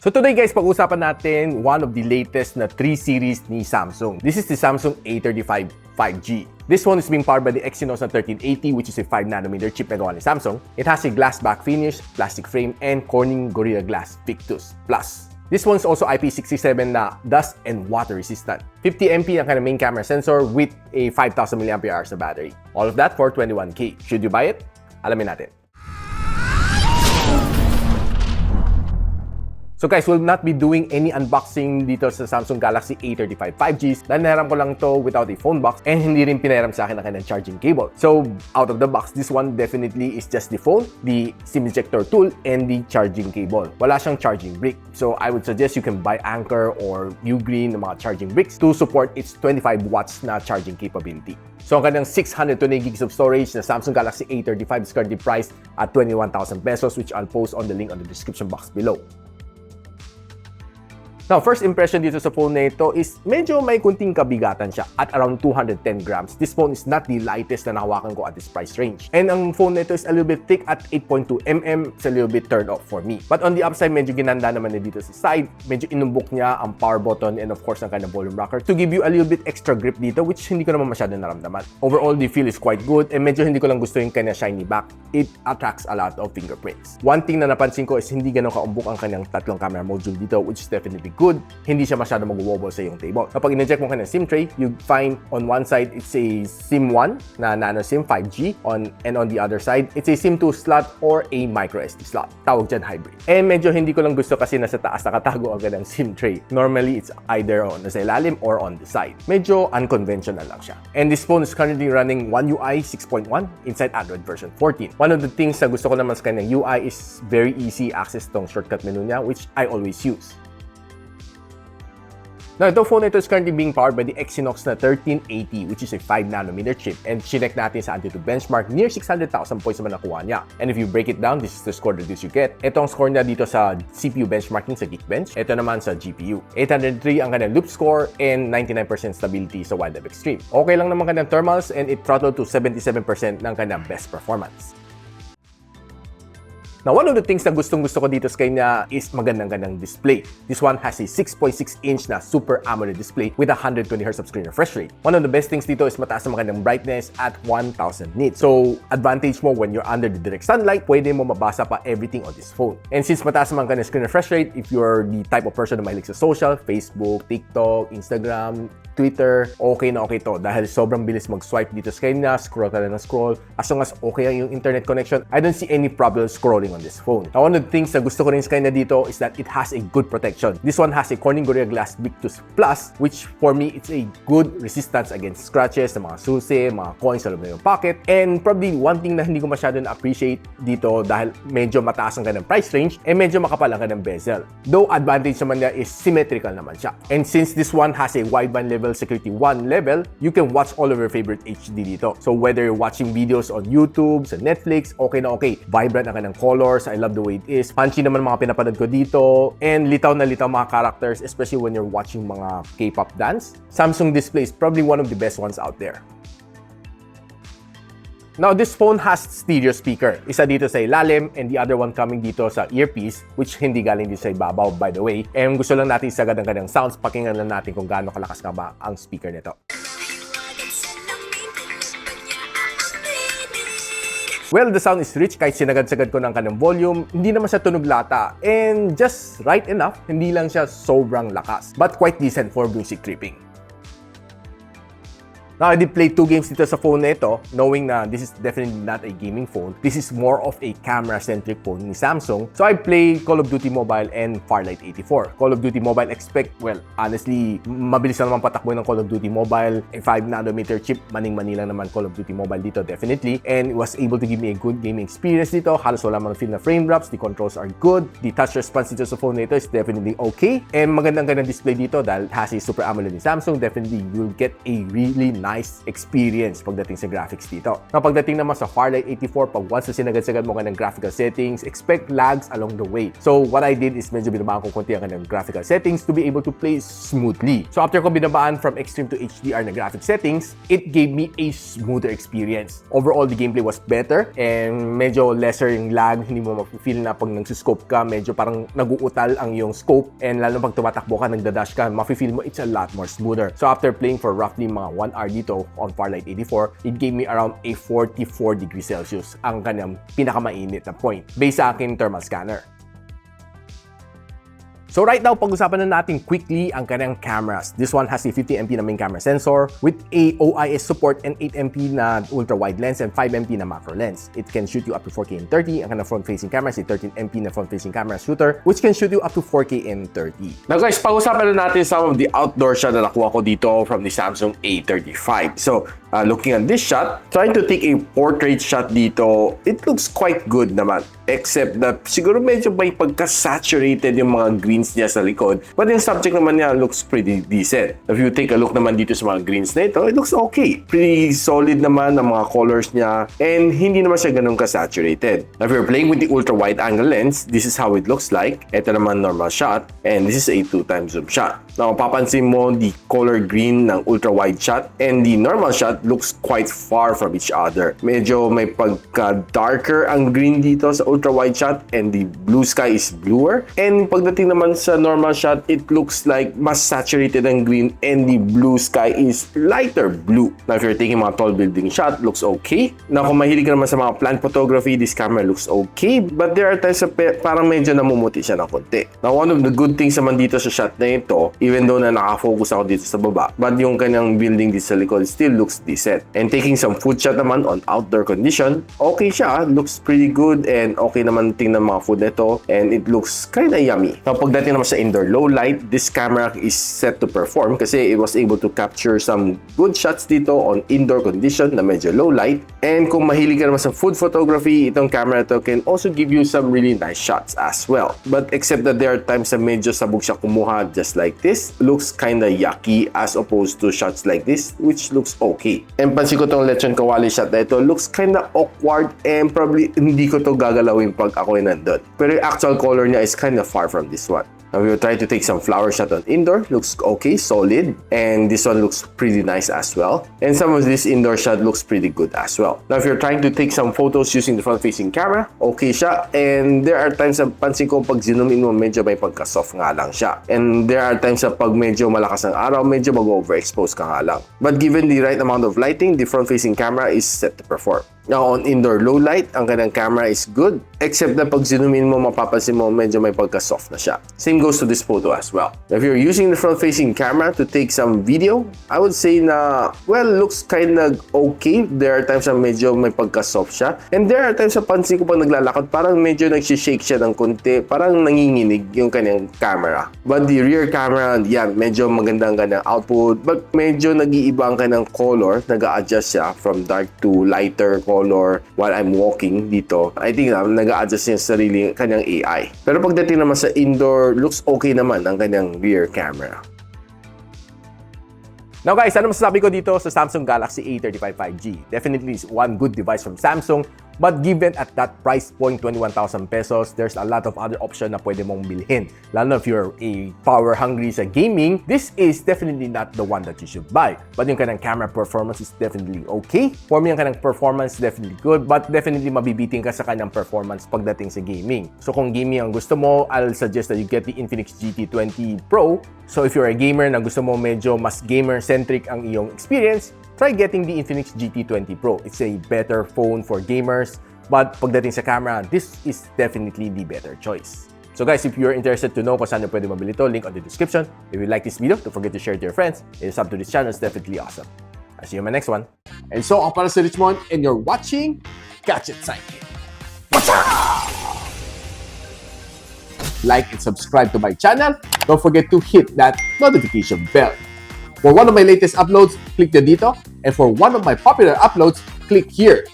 So today guys, pag-usapan natin one of the latest na 3 series ni Samsung. This is the Samsung A35 5G. This phone is being powered by the Exynos na 1380, which is a 5nm chip na gawa ni Samsung. It has a glass back finish, plastic frame, and Corning Gorilla Glass Victus Plus. This one is also IP67 na dust and water resistant. 50MP ang kanyang main camera sensor with a 5,000 mAh na battery. All of that for 21K. Should you buy it? Alamin natin. So guys, we'll not be doing any unboxing dito sa Samsung Galaxy A35 5Gs dahil nahiram ko lang to without a phone box and hindi rin pinahiram sa akin ang kanyang charging cable. So out of the box, this one definitely is just the phone, the SIM ejector tool, and the charging cable. Wala siyang charging brick. So I would suggest you can buy Anker or Ugreen ng mga charging bricks to support its 25 watts na charging capability. So ang kanyang 620 gigs of storage na Samsung Galaxy A35 is currently priced at 21,000 pesos, which I'll post on the link on the description box below. Now, first impression dito sa phone na ito is medyo may kunting kabigatan siya at around 210 grams. This phone is not the lightest na nahawakan ko at this price range. And ang phone na ito is a little bit thick at 8.2mm. It's a little bit turned off for me. But on the upside, medyo ginanda naman na dito sa side. Medyo inumbok niya ang power button and of course ang kanyang volume rocker to give you a little bit extra grip dito, which hindi ko naman masyado naramdaman. Overall, the feel is quite good and medyo hindi ko lang gusto yung kanyang shiny back. It attracts a lot of fingerprints. One thing na napansin ko is hindi ganun kaumbok ang kanyang tatlong camera module dito, which is definitely good. Hindi siya masyado mag-wobble sa iyong table. Kapag in-check mo kanyang SIM tray, you find on one side it's a SIM 1 na nano SIM 5G and on the other side it's a SIM 2 slot or a micro SD slot. Tawag dyan hybrid. And medyo hindi ko lang gusto kasi nasa taas nakatago ang kanyang SIM tray. Normally it's either on nasa ilalim or on the side. Medyo unconventional lang siya. And this phone is currently running One UI 6.1 inside Android version 14. One of the things na gusto ko naman sa kanyang UI is very easy access tong shortcut menu niya, which I always use. Now, itong phone na ito is currently being powered by the Exynos na 1380, which is a 5nm chip. And chinek natin sa Antutu benchmark, near 600,000 points naman nakuha niya. And if you break it down, this is the score that you get. Ito ang score niya dito sa CPU benchmarking sa Geekbench. Ito naman sa GPU. 803 ang kanyang loop score and 99% stability sa Wild Extreme. Okay lang naman kanyang thermals and it throttled to 77% ng kanyang best performance. Now, one of the things na gustong-gusto ko dito sa kanya is magandang-gandang display. This one has a 6.6-inch na Super AMOLED display with a 120Hz of screen refresh rate. One of the best things dito is mataas na magandang brightness at 1000 nits. So, advantage mo when you're under the direct sunlight, pwede mo mabasa pa everything on this phone. And since mataas naman kanyang screen refresh rate, if you're the type of person na mahilig sa social, Facebook, TikTok, Instagram, Twitter, okay na okay to dahil sobrang bilis mag-swipe dito sa kanya, scroll ka na ng scroll. As long as okay ang yung internet connection, I don't see any problem scrolling on this phone. Now, one of the things na gusto ko rin sa kanya dito is that it has a good protection. This one has a Corning Gorilla Glass Victus Plus, which for me, it's a good resistance against scratches, sa mga susi, mga coins sa loob ng pocket. And probably one thing na hindi ko masyado na-appreciate dito dahil medyo mataas ang kanyang price range, medyo makapal ang kanyang bezel. Though advantage naman niya is symmetrical naman siya. And since this one has a wideband level security 1 level, you can watch all of your favorite HD dito. So whether you're watching videos on YouTube, sa Netflix, okay na okay. Vibrant ang kanyang colors, I love the way it is. Punchy naman mga pinapanood ko dito. And litaw na litaw mga characters, especially when you're watching mga K-pop dance. Samsung display is probably one of the best ones out there. Now, this phone has stereo speaker. Isa dito sa ilalim and the other one coming dito sa earpiece, which hindi galing dito sa ibabaw, by the way. And gusto lang natin isagad ang kanyang sounds. Pakinggan lang natin kung gaano kalakas nga ba ang speaker nito. Well, the sound is rich kahit sinagad-sagad ko ng kanyang volume. Hindi naman siya tunog lata. And just right enough, hindi lang siya sobrang lakas. But quite decent for music tripping. Now, I did play 2 games dito sa phone na ito, knowing na this is definitely not a gaming phone. This is more of a camera-centric phone ni Samsung. So, I play Call of Duty Mobile and Farlight 84. Call of Duty Mobile well, honestly, mabilis na naman patakbo ng Call of Duty Mobile. A 5nm chip, maning-mani lang naman Call of Duty Mobile dito, definitely. And it was able to give me a good gaming experience dito. Halos wala man feel na frame drops. The controls are good. The touch response dito sa phone na ito is definitely okay. And magandang display dito dahil it has a Super AMOLED ni Samsung. Definitely, you'll get a really nice nice experience pagdating sa graphics dito. Now, pagdating naman sa Farlight 84, pag once na sinagad-sagad mo ka ng graphical settings, expect lags along the way. So, what I did is medyo binabaan ko konti ang kanyang graphical settings to be able to play smoothly. So, after ko binabaan from extreme to HDR na graphic settings, it gave me a smoother experience. Overall, the gameplay was better and medyo lesser yung lag. Hindi mo ma-feel na pag nagsuscope ka, medyo parang naguutal ang yung scope, and lalo pag tumatakbo ka, nagdadash ka, ma-feel mo it's a lot more smoother. So after playing for roughly mga 1 hour dito on Farlight 84, it gave me around a 44 degrees Celsius ang kanyang pinakamainit na point based sa aking thermal scanner. So right now, pag-usapan na natin quickly ang kanyang cameras. This one has a 50MP na main camera sensor with a OIS support and 8MP na ultra-wide lens and 5MP na macro lens. It can shoot you up to 4K in 30. Ang kanyang front-facing camera is a 13MP na front-facing camera shooter which can shoot you up to 4K in 30. Now guys, pag-usapan na natin some of the outdoor shot na nakuha ko dito from the Samsung A35. So, looking at this shot, trying to take a portrait shot dito, it looks quite good naman. Except that siguro medyo may pagka-saturated yung mga greens niya sa likod. But yung subject naman niya looks pretty decent. If you take a look naman dito sa mga greens na ito, it looks okay. Pretty solid naman ang mga colors niya and hindi naman siya ganun ka-saturated. Now, if you're playing with the ultra-wide angle lens, this is how it looks like. Ito naman normal shot and this is a 2x zoom shot. Now, papansin mo the color green ng ultra-wide shot and the normal shot looks quite far from each other. Medyo may pagka-darker ang green dito sa ultra-wide shot and the blue sky is bluer. And pagdating naman sa normal shot, it looks like mas saturated ang green and the blue sky is lighter blue. Now, if you're taking mga tall building shot, looks okay. Now, kung mahilig ka naman sa mga plant photography, this camera looks okay. But there are times na parang medyo namumuti siya ng konti. Now, one of the good things naman dito sa shot na ito, even though na nakafocus ako dito sa baba, but yung kanyang building dito sa likod still looks decent. And taking some food shot naman on outdoor condition, okay siya, looks pretty good and okay naman tingnan mga food nito and it looks kinda yummy. Now, pagdating naman sa indoor low light, this camera is set to perform kasi it was able to capture some good shots dito on indoor condition na medyo low light. And kung mahilig ka naman sa food photography, itong camera to can also give you some really nice shots as well. But except that there are times na medyo sabog siya kumuha just like this, looks kinda yucky as opposed to shots like this, which looks okay. And pansin ko tong lechon kawali shot na ito, looks kinda awkward and probably hindi ko to gagalawin pag ako ay nandun. Pero yung actual color niya is kinda far from this one. Now, we will try to take some flower shot on indoor. Looks okay, solid. And this one looks pretty nice as well. And some of this indoor shot looks pretty good as well. Now, if you're trying to take some photos using the front-facing camera, okay siya. And there are times na pansin ko pag zoom in mo, medyo may pagka-soft nga lang siya. And there are times na pag medyo malakas ang araw, medyo mag-overexpose ka nga lang. But given the right amount of lighting, the front-facing camera is set to perform. Now, on indoor low light, ang kanyang camera is good. Except na pag zoom in mo, mapapansin mo, medyo may pagka-soft na siya. Same goes to this photo as well. If you're using the front-facing camera to take some video, I would say na, well, looks kind of okay. There are times na medyo may pagka-soft siya. And there are times na pansin ko pag naglalakad, parang medyo nagsishake siya ng konti. Parang nanginginig yung kanyang camera. But the rear camera, yan, medyo maganda ang kanyang output. But medyo nag-iiba ang kanyang color. Nag-a-adjust siya from dark to lighter color while I'm walking dito. I think nag-a-adjust yung sarili kanyang AI. Pero pagdating naman sa indoor, looks okay naman ang kanyang rear camera. Now guys, ano masasabi ko dito sa Samsung Galaxy A35 5G? Definitely is one good device from Samsung. But given at that price point, 21,000 pesos, there's a lot of other options na pwede mong bilhin. Lalo if you're a power hungry sa gaming, this is definitely not the one that you should buy. But yung kanang camera performance is definitely okay. For me, yung kanang performance definitely good, but definitely mabibiting ka sa kanyang performance pagdating sa gaming. So kung gaming ang gusto mo, I'll suggest that you get the Infinix GT20 Pro. So if you're a gamer na gusto mo medyo mas gamer-centric ang iyong experience, try getting the Infinix GT20 Pro. It's a better phone for gamers, but pagdating sa camera, this is definitely the better choice. So guys, if you're interested to know kung saan pwede mabili ito, link on the description. If you like this video, don't forget to share it to your friends. If you sub to this channel, it's definitely awesome. I'll see you in my next one. And so, ako para si Richmond, and you're watching Gadget Sidekick. Like and subscribe to my channel. Don't forget to hit that notification bell. For one of my latest uploads, click the dito. And for one of my popular uploads, click here.